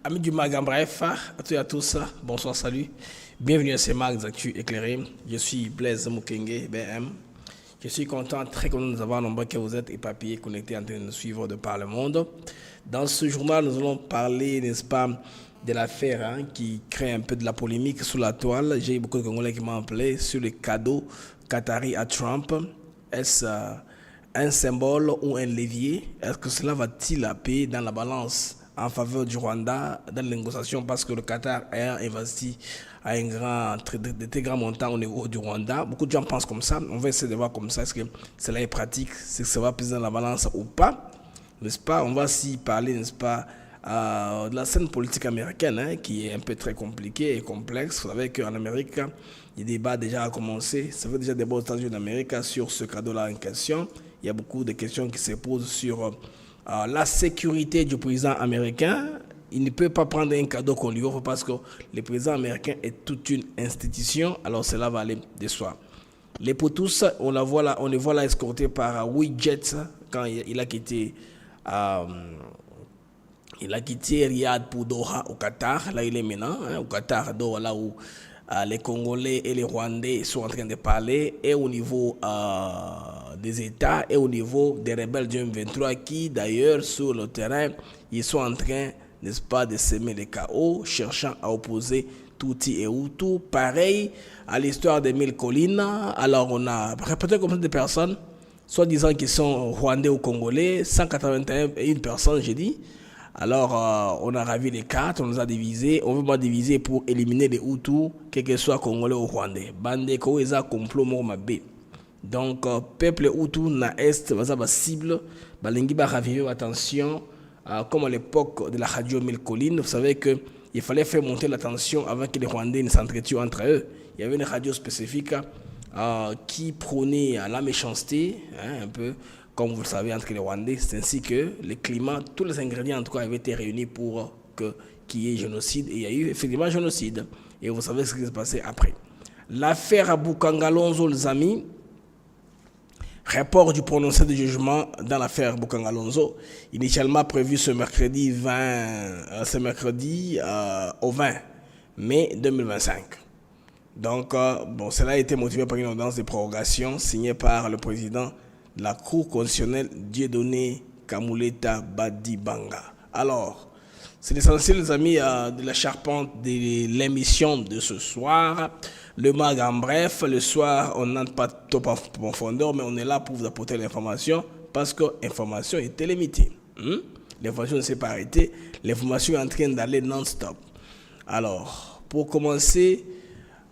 Amis du Mag en bref, à toutes et à tous, bonsoir, salut. Bienvenue à ces Mags Actu éclairés. Je suis Blaise Mukenge, BM. Je suis content, très content de nous avoir nombreux que vous êtes éparpillés, connectés en train de nous suivre de par le monde. Dans ce journal, nous allons parler, n'est-ce pas, de l'affaire qui crée un peu de la polémique sous la toile. J'ai eu beaucoup de Congolais qui m'ont appelé sur les cadeaux qatari à Trump. Est-ce un symbole ou un levier? Est-ce que cela va-t-il appuyer dans la balance en faveur du Rwanda dans les négociations, parce que le Qatar a investi à un très grand montant au niveau du Rwanda? Beaucoup de gens pensent comme ça. On va essayer de voir comme ça. Est-ce que cela est pratique? Est-ce que ça va peser dans la balance ou pas? N'est-ce pas? On va aussi parler, n'est-ce pas, de la scène politique américaine, qui est un peu très compliquée et complexe. Vous savez qu'en Amérique, les débats déjà ont commencé. Ça fait déjà des aux États-Unis d'Amérique sur ce cadeau-là en question. Il y a beaucoup de questions qui se posent sur la sécurité du président américain. Il ne peut pas prendre un cadeau qu'on lui offre parce que le président américain est toute une institution. Alors cela va aller de soi. Les Potous, on les voit là escortés par WeJet quand il a quitté Riyad pour Doha au Qatar. Là il est maintenant au Qatar, Doha, là où les Congolais et les Rwandais sont en train de parler, et au niveau des États et au niveau des rebelles du M23 qui d'ailleurs sur le terrain ils sont en train, n'est-ce pas, de semer les chaos, cherchant à opposer Tutsi et Hutu. Pareil à l'histoire des 1000 collines. Alors on a peut-être comme ça des personnes soi-disant qui sont Rwandais ou Congolais, 181 personnes j'ai dit. Alors, on a ravi les cartes, on nous a divisés. On veut pas diviser pour éliminer les Hutus, quel que soit Congolais ou Rwandais. Bandeko, ils ont complot Mormabé. Donc, peuple Hutu, na Est, va cible, balingi ba raviver attention, comme à l'époque de la radio 1000 collines. Vous savez qu'il fallait faire monter la tension avant que les Rwandais ne s'entretuent entre eux. Il y avait une radio spécifique qui prônait la méchanceté, un peu. Comme vous le savez, entre les Rwandais, c'est ainsi que le climat, tous les ingrédients en tout cas avaient été réunis pour qu'il y ait génocide. Et il y a eu effectivement génocide. Et vous savez ce qui s'est passé après. L'affaire Boukangalonzo, les amis, rapport du prononcé de jugement dans l'affaire Boukangalonzo, initialement prévu ce mercredi au 20 mai 2025. Donc, cela a été motivé par une ordonnance de prorogation signée par le président de la Cour constitutionnelle Dieudonné Kamuleta Badibanga. Alors, c'est l'essentiel, les amis, de la charpente de l'émission de ce soir. Le Mag en bref, le soir, on n'entre pas trop en profondeur, mais on est là pour vous apporter l'information parce que l'information est limitée. L'information ne s'est pas arrêtée, l'information est en train d'aller non-stop. Alors, pour commencer,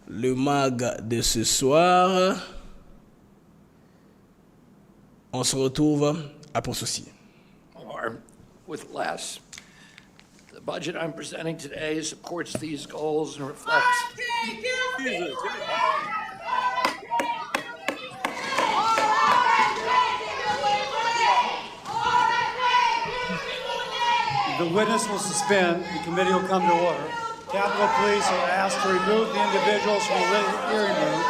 le Mag de ce soir, on se retrouve après ceci. With less. The budget I'm presenting today supports these goals and reflects. The witness will suspend. The committee will come to order. Capitol Police are asked to remove the individuals from the hearing room.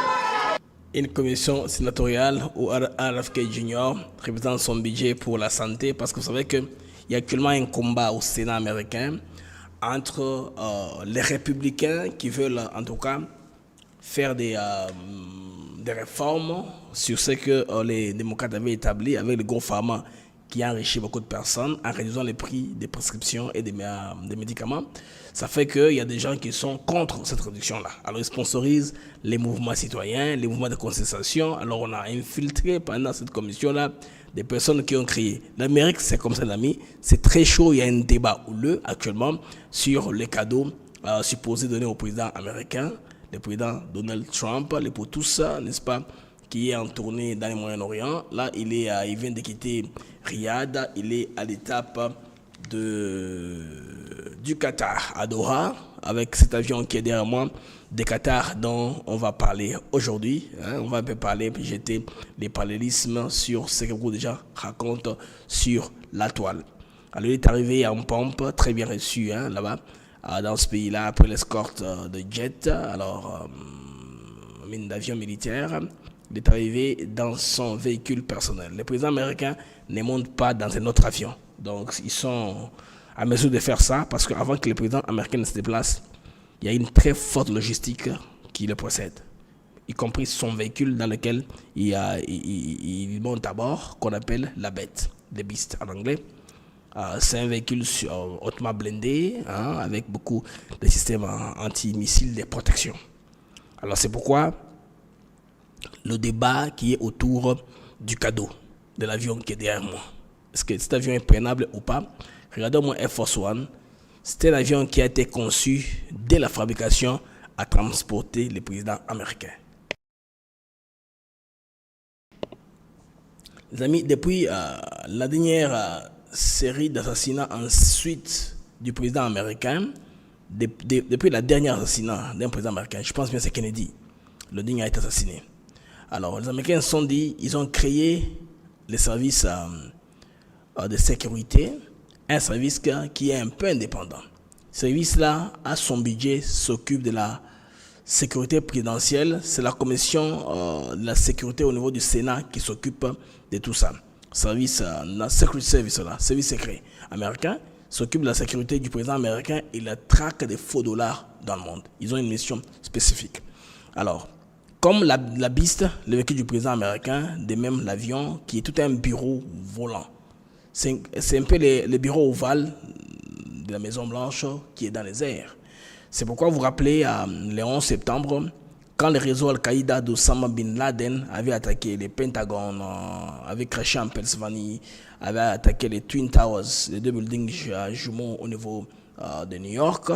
Une commission sénatoriale où RFK Junior représente son budget pour la santé, parce que vous savez qu'il y a actuellement un combat au Sénat américain entre les républicains qui veulent en tout cas faire des réformes sur ce que les démocrates avaient établi avec le gros pharma qui a enrichi beaucoup de personnes en réduisant les prix des prescriptions et des médicaments. Ça fait qu'il y a des gens qui sont contre cette réduction-là. Alors ils sponsorisent les mouvements citoyens, les mouvements de contestation. Alors on a infiltré pendant cette commission-là des personnes qui ont crié. L'Amérique, c'est comme ça, l'ami. C'est très chaud. Il y a un débat houleux actuellement sur les cadeaux supposés donnés au président américain, le président Donald Trump, les pour tout ça, n'est-ce pas, qui est en tournée dans le Moyen-Orient. Là, il vient de quitter Riyad. Il est à l'étape du Qatar, à Doha, avec cet avion qui est derrière moi, des Qatar dont on va parler aujourd'hui. On va un peu parler, puis jeter les parallélismes sur ce que beaucoup de gens racontent sur la toile. Alors, il est arrivé en pompe, très bien reçu là-bas, dans ce pays-là, après l'escorte de jet, alors, mine d'avion militaire. Il est arrivé dans son véhicule personnel. Les présidents américains ne montent pas dans un autre avion. Donc, ils sont à mesure de faire ça parce qu'avant que les présidents américains ne se déplacent, il y a une très forte logistique qui le précède, y compris son véhicule dans lequel il monte à bord, qu'on appelle la bête, the beast en anglais. C'est un véhicule hautement blindé, avec beaucoup de systèmes anti-missiles de protection. Alors c'est pourquoi le débat qui est autour du cadeau de l'avion qui est derrière moi. Est-ce que cet avion est prenable ou pas? Regardez-moi Air Force One. C'est un avion qui a été conçu dès la fabrication à transporter les présidents américains. Les amis, depuis la dernière série d'assassinats en suite du président américain, depuis la dernière assassinat d'un président américain, je pense bien c'est Kennedy, le digne a été assassiné. Alors, les Américains se sont dit, ils ont créé les services de sécurité, un service qui est un peu indépendant. Ce service-là, à son budget, s'occupe de la sécurité présidentielle. C'est la commission de la sécurité au niveau du Sénat qui s'occupe de tout ça. Service, Secret Service, service secret américain, s'occupe de la sécurité du président américain et la traque des faux dollars dans le monde. Ils ont une mission spécifique. Alors, comme la Beast, le véhicule du président américain, de même l'avion, qui est tout un bureau volant. C'est un peu le bureau ovale de la Maison Blanche qui est dans les airs. C'est pourquoi vous rappelez, le 11 septembre, quand le réseau Al-Qaïda d'Osama Bin Laden avait attaqué les Pentagones, avait crashé en Pennsylvanie, avait attaqué les Twin Towers, les deux buildings jumeaux au niveau de New York,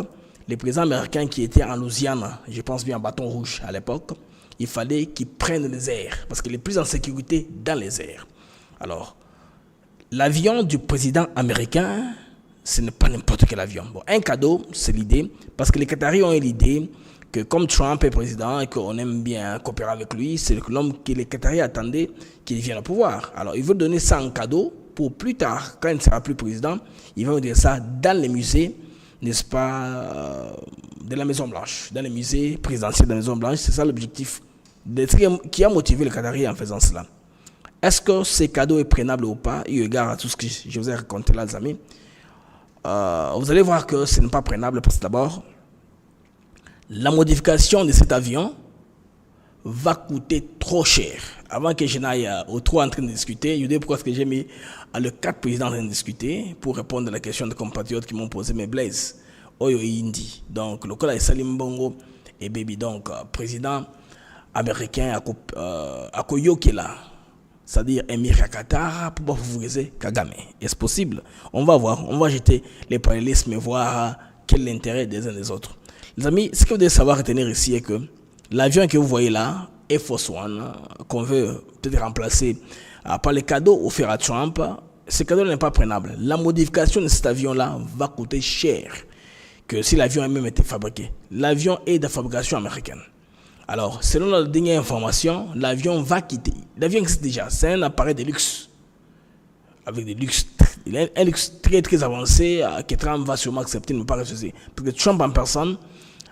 les présidents américains qui étaient en Louisiane, je pense bien en bâton rouge à l'époque, il fallait qu'ils prennent les airs, parce qu'il est plus en sécurité dans les airs. Alors, l'avion du président américain, ce n'est pas n'importe quel avion. Bon, un cadeau, c'est l'idée, parce que les Qataris ont eu l'idée que comme Trump est président et qu'on aime bien coopérer avec lui, c'est l'homme que les Qataris attendaient qu'il vienne au pouvoir. Alors, ils veulent donner ça en cadeau pour plus tard, quand il ne sera plus président, ils vont dire ça dans les musées, n'est-ce pas, de la Maison Blanche, dans les musées présidentiels de la Maison Blanche. C'est ça l'objectif qui a motivé les Qataris en faisant cela. Est-ce que ce cadeau est prenable ou pas, eu égard à tout ce que je vous ai raconté là, les amis? Vous allez voir que ce n'est pas prenable parce que d'abord, la modification de cet avion va coûter trop cher. Avant que je n'aille au 3 en train de discuter, je vous dis pourquoi est-ce que j'ai mis le 4 président en train de discuter pour répondre à la question des compatriotes qui m'ont posé mes blazes. Oyo Indi. Donc, le cas est Salim Bongo et Baby. Donc, président américain à Koyokela. C'est-à-dire émir à Qatar pour favoriser Kagame. Est-ce possible? On va voir, on va jeter les parallélismes et voir quel est l'intérêt des uns des autres. Les amis, ce que vous devez savoir retenir ici est que l'avion que vous voyez là, Air Force One, qu'on veut peut-être remplacer par les cadeaux offerts à Trump, ce cadeau n'est pas prenable. La modification de cet avion-là va coûter cher que si l'avion a même été fabriqué. L'avion est de fabrication américaine. Alors, selon la dernière information, l'avion va quitter. L'avion existe déjà. C'est un appareil de luxe. Avec des luxes. Il a un luxe très très avancé que Trump va sûrement accepter, ne pas refuser. Parce que Trump en personne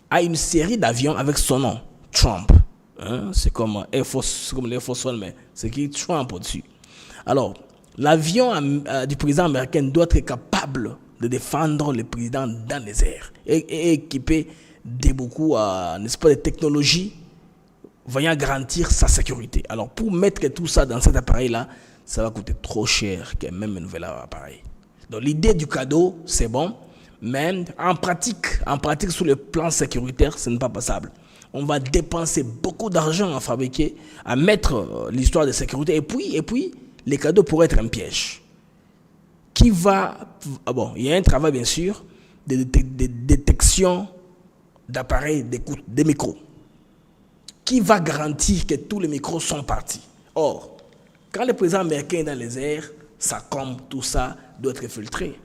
a une série d'avions avec son nom. Trump. C'est comme Air Force, c'est comme l'Air Force One, mais c'est écrit Trump au-dessus. Alors, l'avion du président américain doit être capable de défendre le président dans les airs. Et équipé de beaucoup, n'est-ce pas, de technologies voyant garantir sa sécurité. Alors, pour mettre tout ça dans cet appareil-là, ça va coûter trop cher que même un nouvel appareil. Donc, l'idée du cadeau, c'est bon, mais en pratique, sur le plan sécuritaire, ce n'est pas passable. On va dépenser beaucoup d'argent à fabriquer, à mettre l'histoire de sécurité, et puis, les cadeaux pourraient être un piège. Qui va... bon, il y a un travail, bien sûr, de détection d'appareils d'écoute, des micros. Qui va garantir que tous les micros sont partis? Or, quand le président américain est dans les airs, ça comme tout ça doit être filtré.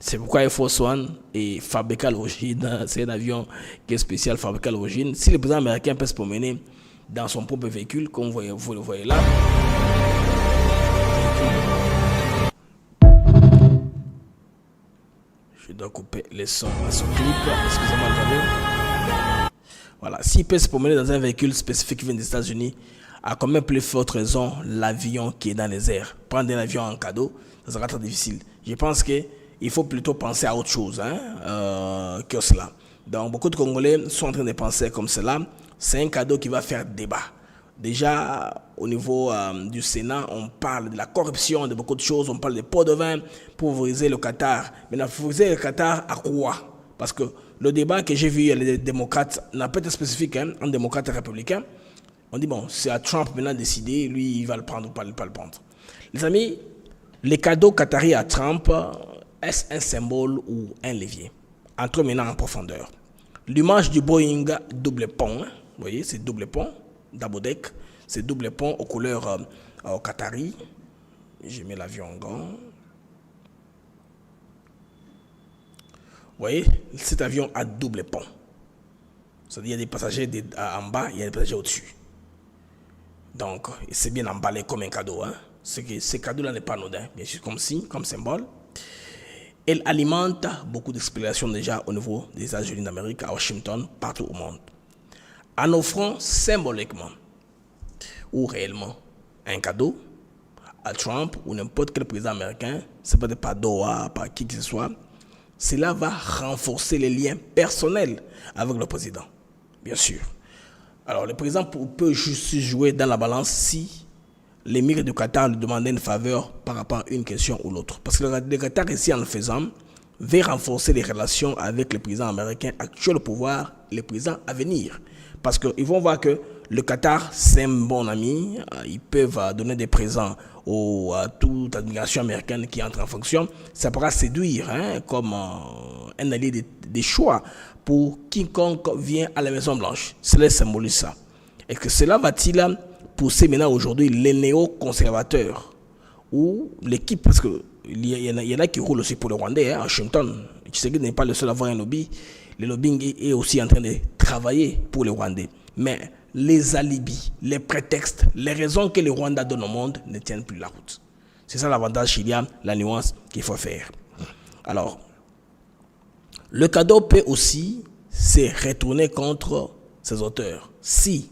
C'est pourquoi Air Force One est fabriqué à l'origine. C'est un avion qui est spécial, fabriqué à l'origine. Si le président américain peut se promener dans son propre véhicule, comme vous le voyez là, je dois couper les sons à son clip. Excusez-moi, attendez. Voilà, s'il peut se promener dans un véhicule spécifique qui vient des États-Unis, À combien plus forte raison l'avion qui est dans les airs? Prendre un avion en cadeau, ça sera très difficile. Je pense qu'il faut plutôt penser à autre chose que cela. Donc beaucoup de Congolais sont en train de penser comme cela. C'est un cadeau qui va faire débat. Déjà, au niveau du Sénat, on parle de la corruption, de beaucoup de choses. On parle des pots de vin pour favoriser le Qatar. Mais favoriser le Qatar à quoi? Parce que le débat que j'ai vu, les démocrates, n'a pas été spécifique, un démocrate républicain. On dit, bon, c'est à Trump maintenant de décider, lui, il va le prendre ou pas le prendre. Les amis, les cadeaux qataris à Trump, est-ce un symbole ou un levier? Entrons maintenant en profondeur. L'image du Boeing double pont, vous voyez, c'est double pont, double deck, c'est double pont aux couleurs qatari. Je mets l'avion en grand. Vous voyez, cet avion a double pont. C'est-à-dire qu'il y a des passagers en bas, il y a des passagers au-dessus. Donc, c'est bien emballé comme un cadeau. Ce cadeau-là n'est pas anodin, bien sûr, comme signe, comme symbole. Elle alimente beaucoup d'explications déjà au niveau des États-Unis d'Amérique, à Washington, partout au monde. En offrant symboliquement ou réellement un cadeau à Trump ou n'importe quel président américain, c'est pas par Doha, par qui que ce soit, cela va renforcer les liens personnels avec le président, bien sûr. Alors, le président peut juste jouer dans la balance si l'émir du Qatar lui demandait une faveur par rapport à une question ou l'autre. Parce que le Qatar, ici, en le faisant, va renforcer les relations avec le président américain actuel au pouvoir et le président à venir. Parce qu'ils vont voir que le Qatar, c'est un bon ami. Ils peuvent donner des présents à toute administration américaine qui entre en fonction. Ça pourra séduire comme un allié des choix pour quiconque vient à la Maison-Blanche. Cela symbolise ça. Et que cela va-t-il pousser maintenant aujourd'hui les néo-conservateurs ou l'équipe, parce qu'il y en a qui roulent aussi pour le Rwandais, à Washington. Tshisekedi n'est pas le seul à avoir un lobby. Le lobbying est aussi en train de travailler pour les Rwandais. Mais les alibis, les prétextes, les raisons que le Rwanda donne au monde ne tiennent plus la route. C'est ça l'avantage qu'il y a, la nuance qu'il faut faire. Alors, le cadeau peut aussi se retourner contre ses auteurs si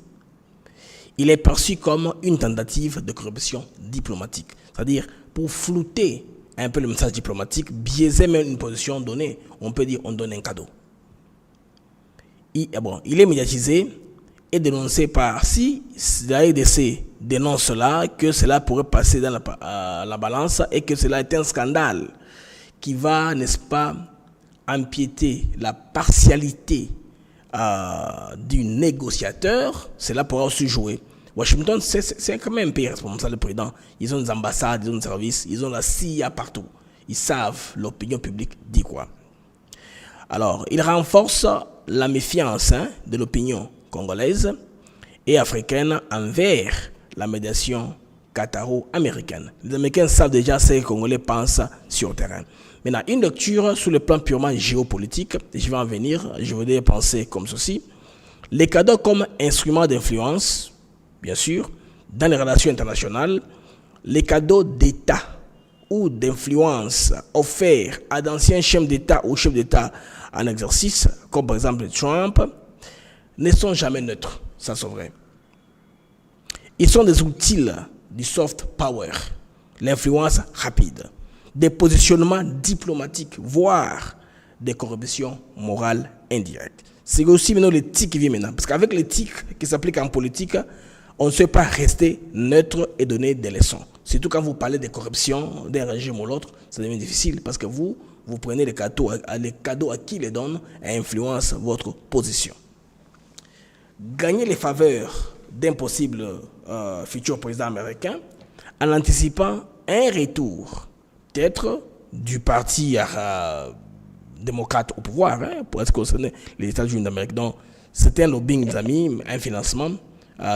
il est perçu comme une tentative de corruption diplomatique. C'est-à-dire, pour flouter un peu le message diplomatique, biaiser même une position donnée, on peut dire on donne un cadeau. Il est médiatisé et dénoncé par si la RDC dénonce cela, que cela pourrait passer dans la balance et que cela est un scandale qui va, n'est-ce pas, empiéter la partialité du négociateur, cela pourra aussi jouer. Washington, c'est quand même un pays responsable, le président. Ils ont des ambassades, ils ont des services, ils ont la CIA partout. Ils savent l'opinion publique dit quoi. Alors, il renforce la méfiance de l'opinion congolaise et africaine envers la médiation qataro-américaine. Les Américains savent déjà ce que les Congolais pensent sur le terrain. Maintenant, une lecture sur le plan purement géopolitique, et je vais en venir, je voudrais penser comme ceci. Les cadeaux comme instrument d'influence, bien sûr, dans les relations internationales, les cadeaux d'État ou d'influence offerts à d'anciens chefs d'État ou chefs d'État en exercice, comme par exemple Trump, ne sont jamais neutres, ça c'est vrai. Ils sont des outils du soft power, l'influence rapide, des positionnements diplomatiques, voire des corruptions morales indirectes. C'est aussi maintenant l'éthique qui vient maintenant. Parce qu'avec l'éthique qui s'applique en politique, on ne sait pas rester neutre et donner des leçons. Surtout quand vous parlez de corruption d'un régime ou l'autre, ça devient difficile parce que vous prenez les cadeaux à qui les donne et influence votre position. Gagner les faveurs d'un possible futur président américain en anticipant un retour peut-être du parti démocrate au pouvoir, pour être concerné les États-Unis d'Amérique. Donc, c'est un lobbying, les amis, un financement,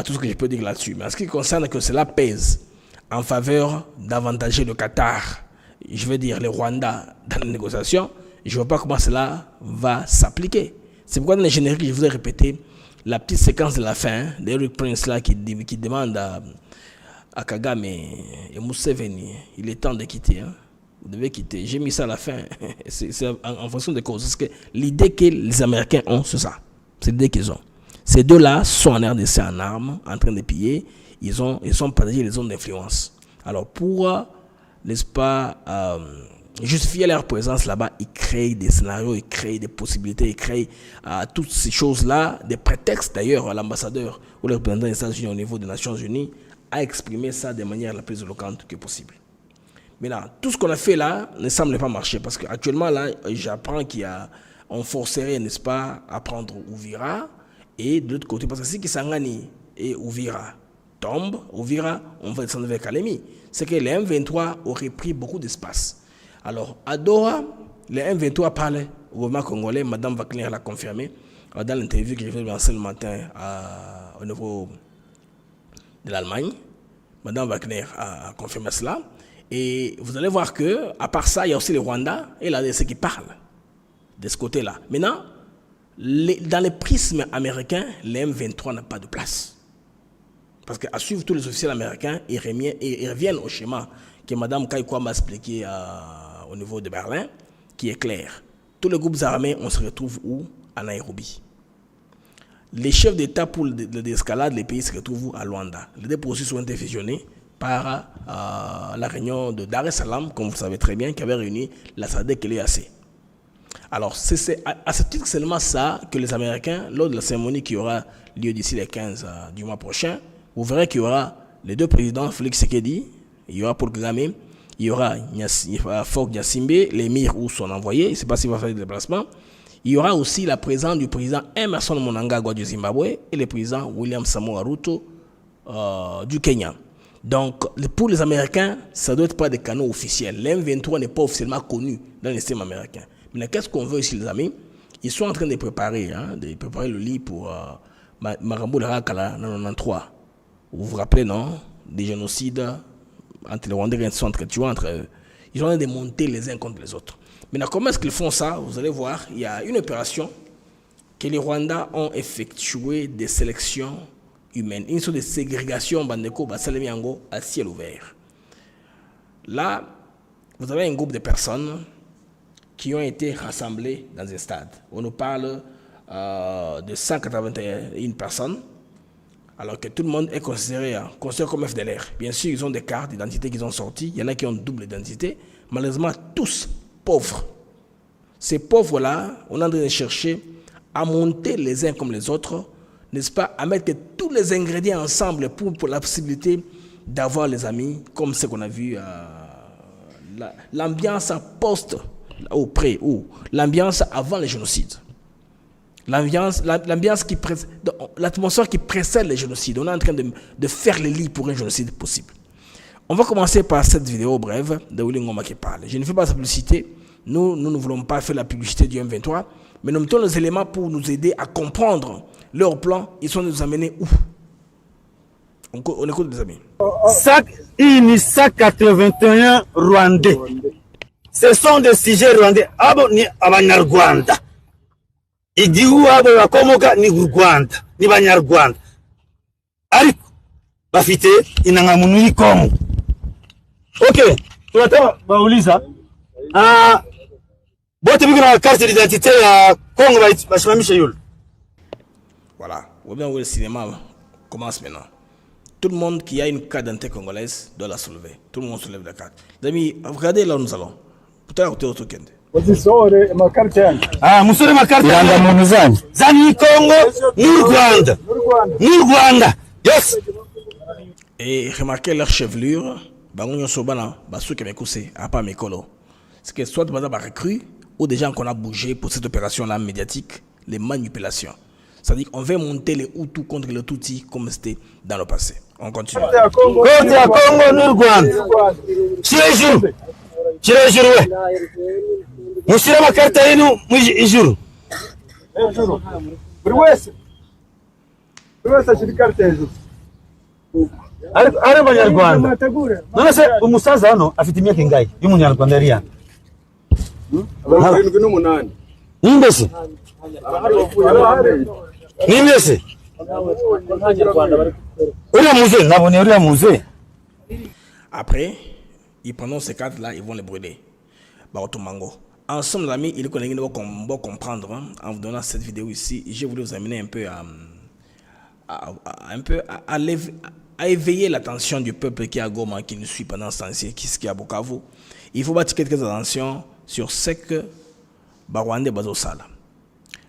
tout ce que je peux dire là-dessus. Mais en ce qui concerne que cela pèse en faveur d'avantager le Qatar, je veux dire le Rwanda dans les négociations, je ne vois pas comment cela va s'appliquer. C'est pourquoi dans les génériques, je vous ai répété la petite séquence de la fin d'Eric Prince là, qui demande à Kagame et Museveni, il est temps de quitter. Vous devez quitter. J'ai mis ça à la fin. C'est en fonction des causes. Parce que l'idée que les Américains ont, c'est ça. C'est l'idée qu'ils ont. Ces deux-là sont en RDC en armes, en train de piller. Ils sont partagés les zones d'influence. Alors, pour, n'est-ce pas, justifier leur présence là-bas, ils créent des scénarios, ils créent des possibilités, ils créent toutes ces choses-là, des prétextes. D'ailleurs, l'ambassadeur ou le représentant des États-Unis au niveau des Nations Unies a exprimé ça de manière la plus éloquente que possible. Maintenant, tout ce qu'on a fait là ne semble pas marcher parce qu'actuellement, là, j'apprends qu'on forcerait, n'est-ce pas, à prendre Uvira et de l'autre côté, parce que si Kisangani et Uvira tombent, Uvira, on va descendre vers Kalemi. C'est que les M23 auraient pris beaucoup d'espace. Alors, à Doha, les M23 parlaient au gouvernement congolais, Mme Wagner l'a confirmé dans l'interview que j'ai fait lancer le matin au niveau de l'Allemagne. Mme Wagner a confirmé cela. Et vous allez voir que, à part ça, il y a aussi le Rwanda et l'ADC qui parlent de ce côté-là. Maintenant, dans les prismes américains, les M23 n'ont pas de place. Parce qu'à suivre tous les officiels américains, ils reviennent au schéma que Mme Kaikwa m'a expliqué au niveau de Berlin, qui est clair. Tous les groupes armés, on se retrouve où? À Nairobi. Les chefs d'État pour l'escalade, les pays se retrouvent à Luanda. Les deux processus ont été fusionnés par la réunion de Dar es Salaam, comme vous savez très bien, qui avait réuni la SADC et l'EAC. Alors, c'est à ce titre seulement ça que les Américains, lors de la cérémonie qui aura lieu d'ici les 15 du mois prochain, vous verrez qu'il y aura les deux présidents, Félix Tshisekedi, il y aura Paul Kagame, il y aura Faure Gnassingbé, l'émir ou son envoyé, je ne sais pas s'il va faire des déplacements. Il y aura aussi la présence du président Emmerson Mnangagwa du Zimbabwe et le président William Samoei Ruto du Kenya. Donc, pour les Américains, ça ne doit être pas des canaux officiels. L'M23 n'est pas officiellement connu dans le système américain. Mais qu'est-ce qu'on veut ici, les amis? Ils sont en train de préparer le lit pour Marambo Larakala en 1993. Vous vous rappelez, non? Des génocides entre les Rwandais et les Centres-Tués entre eux. Ils ont en train de monter les uns contre les autres. Maintenant, comment est-ce qu'ils font ça? Vous allez voir, il y a une opération que les Rwandais ont effectué des sélections humaines. Une sorte de ségrégation Bandeko Basalemiango à ciel ouvert. Là, vous avez un groupe de personnes qui ont été rassemblées dans un stade. On nous parle de 181 personnes, alors que tout le monde est considéré comme FDLR. Bien sûr, ils ont des cartes d'identité qu'ils ont sorties. Il y en a qui ont double identité. Malheureusement, tous pauvres. Ces pauvres-là, on est en train de chercher à monter les uns comme les autres, n'est-ce pas, à mettre tous les ingrédients ensemble pour la possibilité d'avoir les amis, comme ce qu'on a vu, l'ambiance post, ou pré, ou l'ambiance avant le génocide. L'atmosphère qui précède le génocide. On est en train de faire le lit pour un génocide possible. On va commencer par cette vidéo brève de Willy Ngoma qui parle. Je ne fais pas sa publicité. Nous ne voulons pas faire la publicité du M23, mais nous mettons les éléments pour nous aider à comprendre leur plan. Ils sont nous amener où? On écoute les amis. Il y a 181 Rwandais. Ce sont des sujets rwandais. Abo ni abanyarwanda. Igihugu abo bakomoka ni Rwanda, ni banyarwanda. Ariko bafite inangamuntu y'Kongo. Okay, tunataka bauliza bote biko na carte d'identité ya Congo bashimamisha yule. Voilà, vous voyez le cinéma commence maintenant. Tout le monde qui a une carte d'identité congolaise doit la soulever. Tout le monde soulève la carte. Les amis, regardez là où nous allons. Peut-être que vous avez musore makarita yangamuntu zanyu zani Congo n'u Rwanda n'u Rwanda. Yes. Et remarquez leur chevelure. Bangonyo Sobana, Basuke Mekousse, à pas Mekolo. C'est que soit par recrue ou des gens qu'on a bougé pour cette opération-là médiatique, les manipulations. C'est-à-dire qu'on veut monter les Hutus contre les Tutsis comme c'était dans le passé. On continue. Côte à Congo n'u Rwanda. Chirejuru we. Mushyira makarita yenu ijuru. Buri wese ashira ikarita hejuru. Ari abanyarwanda. None se umusaza hano afite imyaka ingahe y'umunyarwanda yari yana? 78. Nimbese? Nimbese? Uriya muze, nabonye uriya muze. Après, ils prennent ces cartes-là, ils vont les brûler. Barotomango. Ensemble, les amis, il est qu'on va comprendre en vous donnant cette vidéo ici. Je voulais vous amener un peu à éveiller l'attention du peuple qui est à Goma, qui nous suit pendant ce temps-ci, qui est à Bukavu. Il faut bâtir quelques attention sur ce que Barwande Bazosala.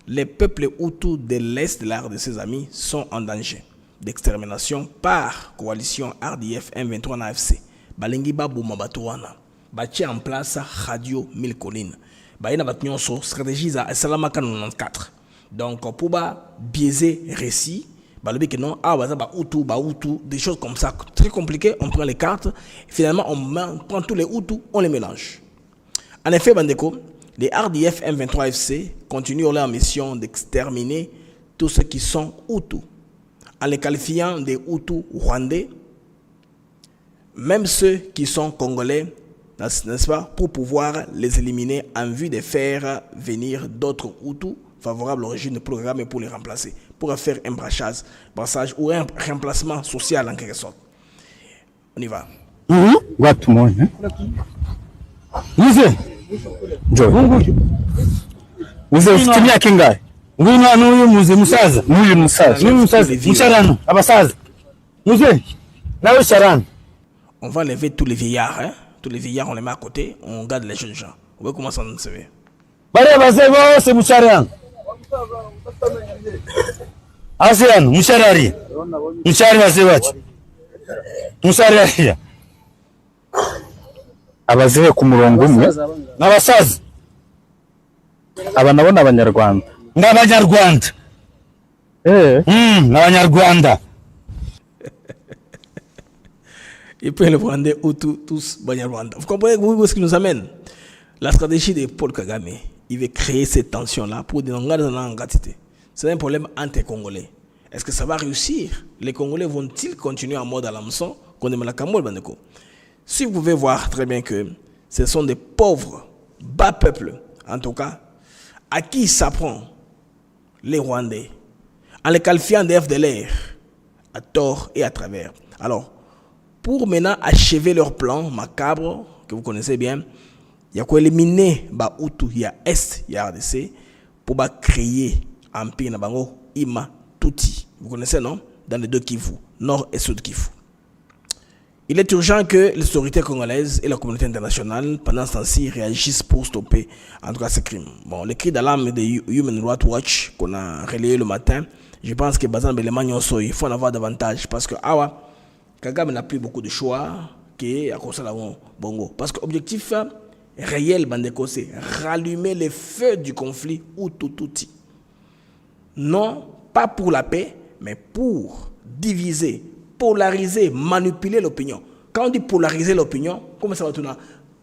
Les peuples Hutus de l'Est de la RDC, amis, sont en danger d'extermination par coalition RDF M23 na AFC. Balengi Babouma Batouana. Bâti en place Radio 1000 collines. Baïna Batnion sur stratégie à Salamaka 94. Donc, pour biaiser récit, que non, des choses comme ça, très compliquées, on prend les cartes, finalement on prend tous les Hutus, on les mélange. En effet, Bandeko, les RDF M23 FC continuent leur mission d'exterminer tous ceux qui sont Hutus, en les qualifiant des Hutus rwandais, même ceux qui sont congolais, n'est-ce pas, pour pouvoir les éliminer en vue de faire venir d'autres Hutus favorables au régime de programme pour les remplacer, pour faire un brassage ou un remplacement social en quelque sorte. On y va. Watu moja. Mzee. Njoo. Mzee usitumia kingai. Ngwino nuyu mzee musaza. Nuyu musaza. Nuyu musaza. Msharano. Abasaza. Mzee. Nawe sharano. On va enlever tous les vieillards, hein. Tous les vieillards, on les met à côté, on garde les jeunes gens. On va commencer à nous servir. Bare bazee bose msharano. Asian, msharari. Mshari wazee wacu. Mshari. Abazee ku murongo umwe n'abasaza. Aba nabo n'abanyarwanda. N'abanyarwanda. N'abanyarwanda. Et puis le Rwandais ou tous Banyarwanda. Vous comprenez où ce qui nous amène? La stratégie de Paul Kagame, il veut créer cette tension-là pour des ngati. C'est un problème entre Congolais. Est-ce que ça va réussir? Les Congolais vont-ils continuer en mode à l'hameçon qu'on aime la Cameroun, Bandeko? Si vous pouvez voir très bien que ce sont des pauvres, bas peuples, en tout cas, à qui s'apprend les Rwandais, en les qualifiant des FDLR, à tort et à travers. Alors, pour maintenant achever leur plan macabre, que vous connaissez bien, il y a quoi éliminer Hutu, il y a Est, il y a RDC, pour créer un pays Nabango, Ima, Tuti. Vous connaissez, non? Dans les deux Kivu, Nord et Sud Kivu. Il est urgent que les autorités congolaises et la communauté internationale, pendant ce temps-ci, réagissent pour stopper, en tout cas, ces crimes. Bon, les cris d'alarme de Human Rights Watch qu'on a relayé le matin, je pense que Bazan Belemagnon, il faut en avoir davantage parce que, Kagame n'a plus beaucoup de choix à cause de la Bongo. Parce que l'objectif réel, Bandeko, c'est rallumer les feux du conflit Hutu-Tutsi. Non, pas pour la paix, mais pour diviser, polariser, manipuler l'opinion. Quand on dit polariser l'opinion, comment ça va tourner?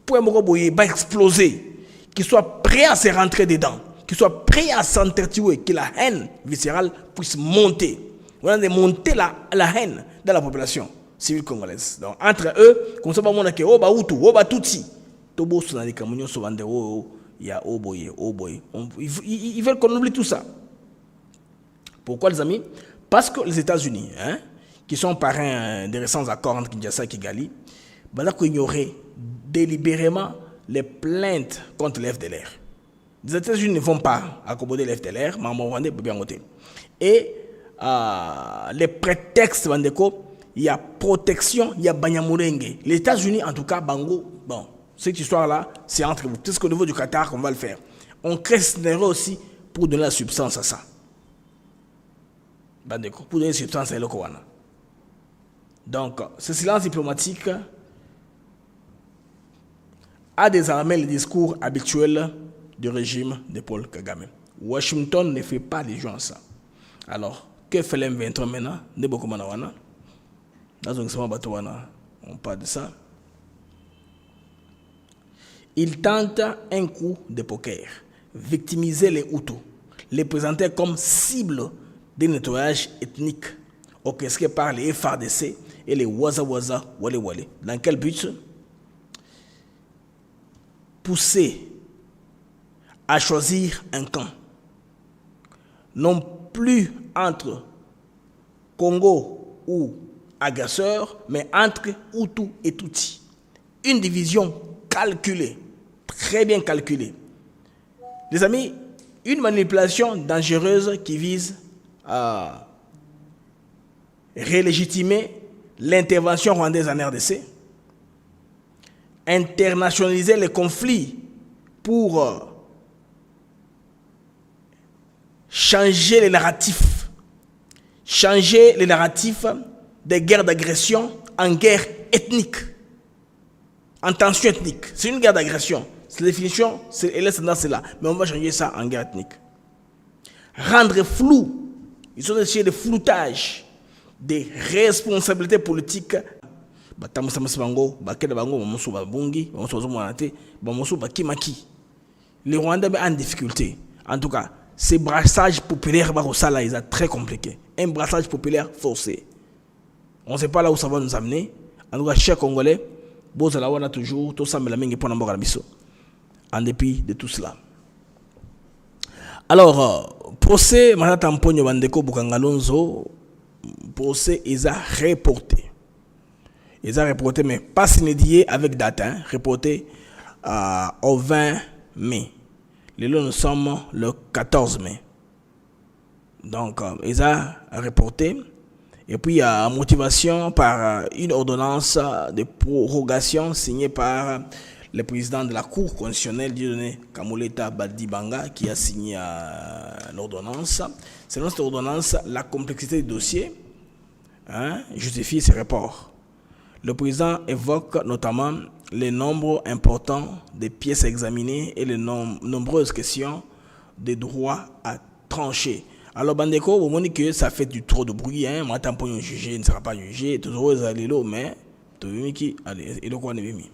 Pour un va exploser, qu'il soit prêt à se rentrer dedans, qu'il soit prêt à s'entretuer, que la haine viscérale puisse monter. On a monter la haine dans la population civile congolaise. Donc, entre eux, comme ça, on a que Oba Hutu, Oba Tutsi. Tobo sont dans les camions, souvent des il y a Oboye, Oboye. Ils veulent qu'on oublie tout ça. Pourquoi, les amis? Parce que les États-Unis, qui sont parrains des récents accords entre Kinshasa et Kigali, ils ignoraient délibérément les plaintes contre les FDLR. Les États-Unis ne vont pas accommoder les FDLR, mais Rwandais peut bien voter. Et les prétextes, Bandeko, il y a protection, il y a Banyamulenge. Les États-Unis, en tout cas, Bango, bon, cette histoire-là, c'est entre vous. Peut-être qu'au niveau du Qatar, on va le faire. On crée ce scénario aussi pour donner la substance à ça. Bandeko, pour donner la substance à l'Okowana. Donc, ce silence diplomatique a désarmé le discours habituel du régime de Paul Kagame. Washington ne fait pas les gens à ça. Alors, que fait l'M23 maintenant? On parle de ça. Il tente un coup de poker, victimiser les Hutus, les présenter comme cible de nettoyage ethnique orchestré par les FARDC et les Waza Waza Wale Wale. Dans quel but? Pousser à choisir un camp. Non plus entre Congo ou agresseurs, mais entre Hutu et Tutsi. Une division calculée, très bien calculée. Les amis, une manipulation dangereuse qui vise à relégitimer l'intervention rwandaise en RDC, internationaliser les conflits pour changer les narratifs des guerres d'agression en guerre ethnique, en tension ethnique. C'est une guerre d'agression. C'est la définition, c'est là. Mais on va changer ça en guerre ethnique. Rendre flou, ils sont essayés de floutage des responsabilités politiques. Les Rwandais sont en difficulté. En tout cas, ces brassages populaires, ils sont très compliqués. Un brassage populaire forcé. On ne sait pas là où ça va nous amener. En tout cas, chers Congolais, on a toujours tout ça, en dépit de tout cela. Alors, procès, Manata Mponyo Bandeko Bukangalonzo, procès, ils ont reporté. Ils ont reporté, mais pas signé avec date, reporté au 20 mai. Nous sommes le 14 mai. Donc, ils ont reporté. Et puis, il y a motivation par une ordonnance de prorogation signée par le président de la Cour constitutionnelle, Dieudonné Kamoleta Badibanga, qui a signé l'ordonnance. Selon cette ordonnance, la complexité du dossier justifie ces reports. Le président évoque notamment les nombres importants des pièces examinées et les nombreuses questions des droits à trancher. Alors, Bandeko, vous montrez que ça fait du trop de bruit. Maintenant, pour un juge, il ne sera pas jugé. Toujours, ils allaient là, mais tout le monde qui allait, il est mis.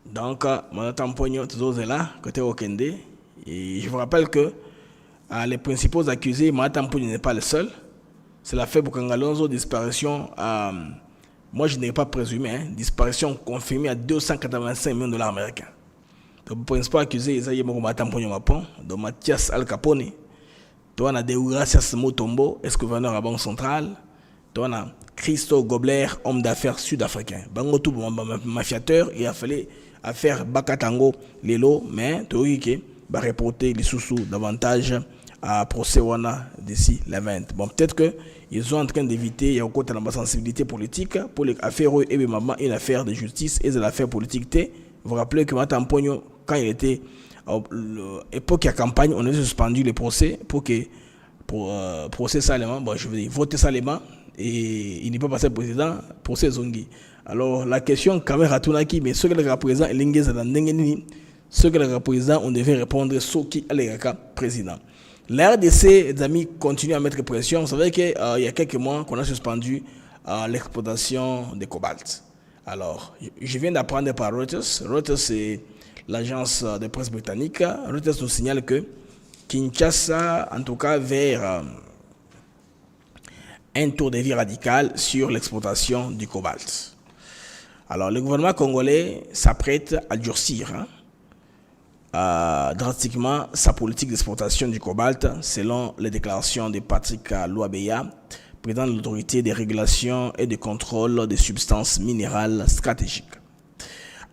Donc, maintenant, pour un toujours là, côté Okende. Et je vous rappelle que les principaux accusés, maintenant, pour n'est pas le seul. C'est l'affaire Bukangalonzo, disparition. Moi, je n'ai pas présumé, disparition confirmée à 285 millions de dollars américains. Donc, le principal accusé, il y a Mathias Al Capone. Tu as Deogracias Motombo, ex-gouverneur à Banque Centrale. Tu as Christo Gobler, homme d'affaires sud-africain. Bango tout mafiateur, il a fallu faire Bakatango Lelo, mais tu as reporter les sous davantage à procès Wana d'ici la 20. Bon, peut-être qu'ils sont en train d'éviter, il y a encore de la sensibilité politique pour les affaires et maman une affaire de justice et de l'affaire politique. Vous vous rappelez que Matan Pogno, quand il était à l'époque de la campagne, on a suspendu les procès pour procès salement, bon, je veux dire, voter salement et il n'est pas passé président, procès Zongi. Alors la question, Kamera Tunaki, mais ceux qui le représentent, ceux qui le représentent, on devait répondre ceux qui le président. La RDC, les amis, continue à mettre pression. Vous savez qu'il y a quelques mois qu'on a suspendu l'exploitation de cobalt. Alors, je viens d'apprendre par Reuters. Reuters, c'est l'agence de presse britannique. Reuters nous signale que Kinshasa, en tout cas, vers un tour de vie radical sur l'exploitation du cobalt. Alors, le gouvernement congolais s'apprête à durcir drastiquement sa politique d'exportation du cobalt, selon les déclarations de Patrick Louabeya, président de l'autorité de régulation et de contrôle des substances minérales stratégiques.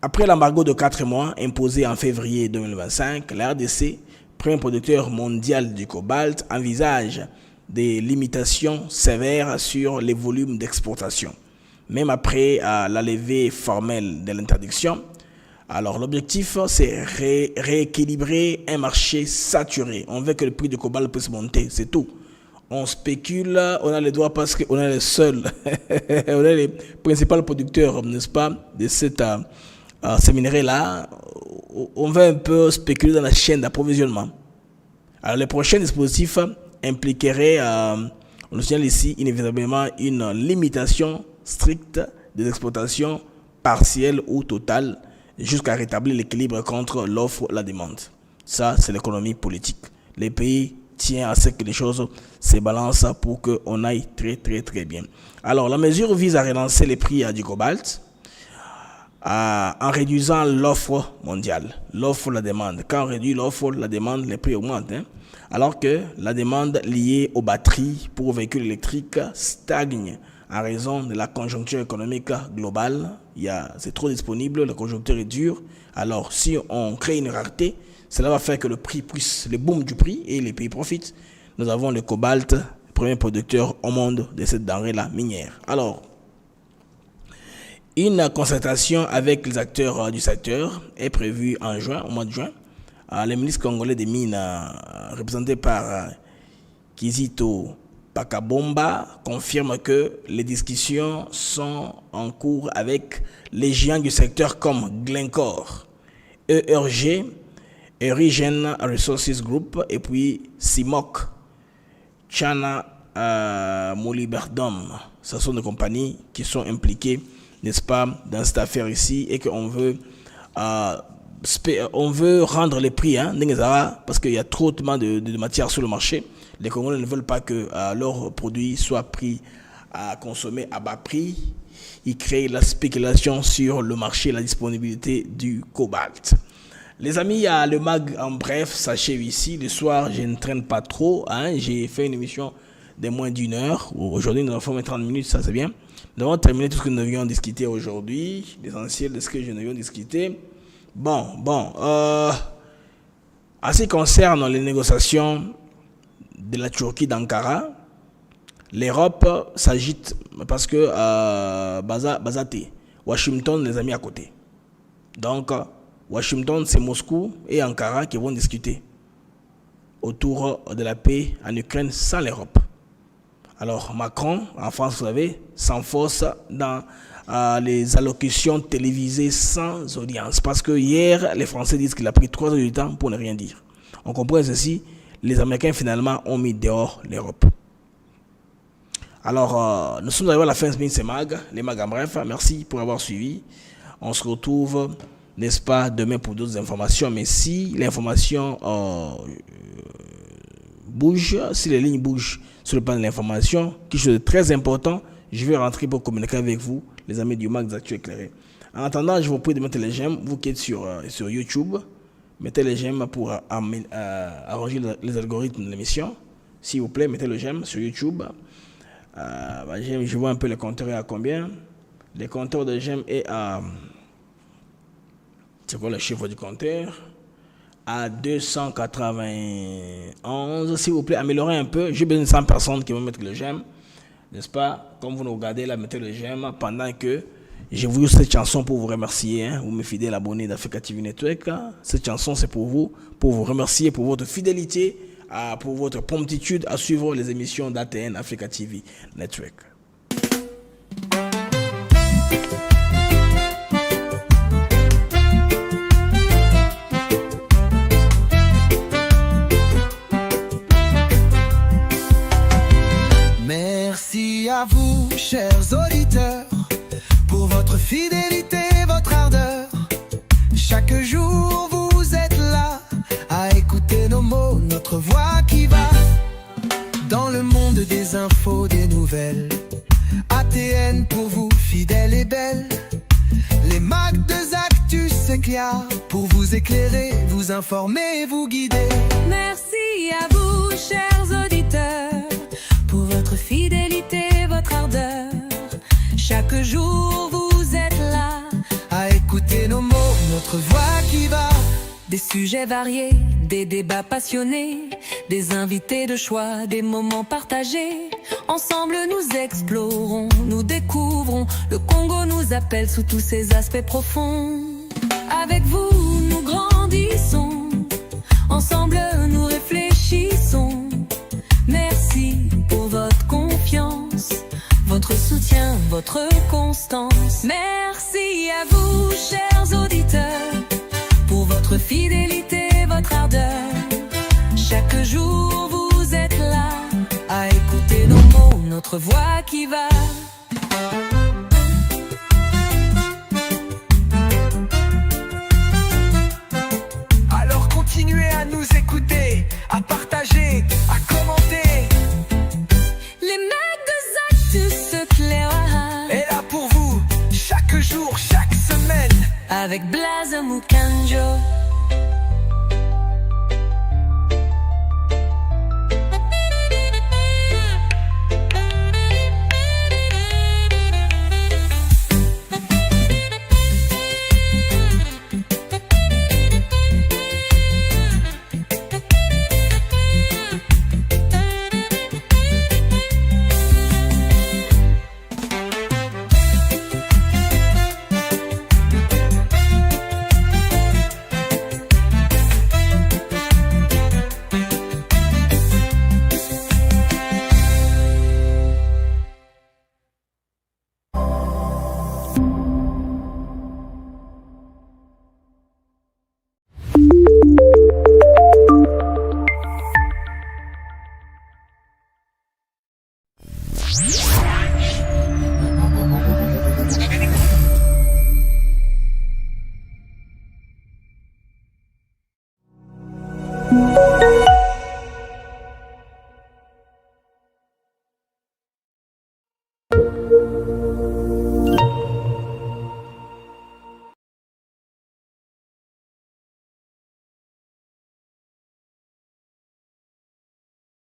Après l'embargo de 4 mois imposé en février 2025, la RDC, premier producteur mondial du cobalt, envisage des limitations sévères sur les volumes d'exportation. Même après la levée formelle de l'interdiction, alors l'objectif, c'est rééquilibrer un marché saturé. On veut que le prix du cobalt puisse monter, c'est tout. On spécule, on a les droits parce qu'on est les seuls, on est les principaux producteurs, n'est-ce pas, de ces minerais-là. On veut un peu spéculer dans la chaîne d'approvisionnement. Alors les prochains dispositifs impliqueraient, on le signale ici, inévitablement une limitation stricte des exportations partielles ou totales, jusqu'à rétablir l'équilibre contre l'offre et la demande. Ça, c'est l'économie politique. Les pays tiennent à ce que les choses se balancent pour qu'on aille très, très, très bien. Alors, la mesure vise à relancer les prix du cobalt en réduisant l'offre mondiale. L'offre, la demande. Quand on réduit l'offre, la demande, les prix augmentent. Alors que la demande liée aux batteries pour véhicules électriques stagne en raison de la conjoncture économique globale. C'est trop disponible, la conjoncture est dure. Alors, si on crée une rareté, cela va faire que le boom du prix et les pays profitent. Nous avons le cobalt premier producteur au monde de cette denrée-là minière. Alors, une concertation avec les acteurs du secteur est prévue en juin, au mois de juin. Le ministre congolais des Mines, représenté par Kizito Pakabomba, confirme que les discussions sont en cours avec les géants du secteur comme Glencore, ERG, Erigen Resources Group et puis CIMOC, Chana Moliberdom. Ce sont des compagnies qui sont impliquées, n'est-ce pas, dans cette affaire ici et qu'on veut, on veut rendre les prix, parce qu'il y a trop de matières sur le marché. Les Congolais ne veulent pas que leurs produits soient pris à consommer à bas prix. Ils créent la spéculation sur le marché, la disponibilité du cobalt. Les amis, le mag en bref s'achève ici. Le soir, je ne traîne pas trop. J'ai fait une émission de moins d'1 heure. Aujourd'hui, nous avons fait 30 minutes, ça c'est bien. Nous avons terminé tout ce que nous devions discuter aujourd'hui. L'essentiel de ce que nous devions discuter. Bon. En ce qui concerne les négociations de la Turquie d'Ankara, l'Europe s'agite parce que Bazate, Washington les a mis à côté. Donc, Washington, c'est Moscou et Ankara qui vont discuter autour de la paix en Ukraine sans l'Europe. Alors, Macron, en France, vous savez, s'enfonce dans les allocutions télévisées sans audience. Parce que hier, les Français disent qu'il a pris 3 heures de temps pour ne rien dire. On comprend ceci. Les Américains, finalement, ont mis dehors l'Europe. Alors, nous sommes arrivés à la fin de ce mag, les mags en bref. Merci pour avoir suivi. On se retrouve, n'est-ce pas, demain pour d'autres informations. Mais si l'information bouge, si les lignes bougent sur le plan de l'information, quelque chose de très important, je vais rentrer pour communiquer avec vous, les amis du mag des Actus Éclairés. En attendant, je vous prie de mettre les j'aime, vous qui êtes sur YouTube. Mettez les j'aime pour arranger les algorithmes de l'émission. S'il vous plaît, mettez le j'aime sur YouTube. Je vois un peu le compteur est à combien. Le compteur de j'aime est à... C'est quoi le chiffre du compteur? À 291. S'il vous plaît, améliorez un peu. J'ai besoin de 100 personnes qui vont mettre le j'aime. N'est-ce pas? Comme vous nous regardez là, mettez le j'aime pendant que j'ai voulu cette chanson pour vous remercier. Vous mes fidèles abonnés d'Africa TV Network. Cette chanson, c'est pour vous remercier pour votre fidélité, pour votre promptitude à suivre les émissions d'ATN Africa TV Network. Merci à vous, chers auditeurs, pour votre fidélité, votre ardeur. Chaque jour vous êtes là à écouter nos mots, notre voix qui va dans le monde des infos, des nouvelles. ATN pour vous, fidèles et belles. Les mags de Actus s'éclairent pour vous éclairer, vous informer, vous guider. Merci à vous, chers auditeurs, pour votre fidélité, votre ardeur. Chaque jour vous êtes là à écouter nos mots, notre voix qui va. Des sujets variés, des débats passionnés, des invités de choix, des moments partagés. Ensemble nous explorons, nous découvrons. Le Congo nous appelle sous tous ses aspects profonds. Avec vous nous grandissons, ensemble nous réfléchissons. Merci pour votre confiance, votre soutien, votre constance. Merci à vous, chers auditeurs, pour votre fidélité, votre ardeur. Chaque jour vous êtes là à écouter nos mots, notre voix qui va. Alors continuez à nous écouter, à partager, à commenter. Les mecs de Actus s'éclairent Et là pour vous, chaque jour, chaque semaine, avec Blaise Mukanjo.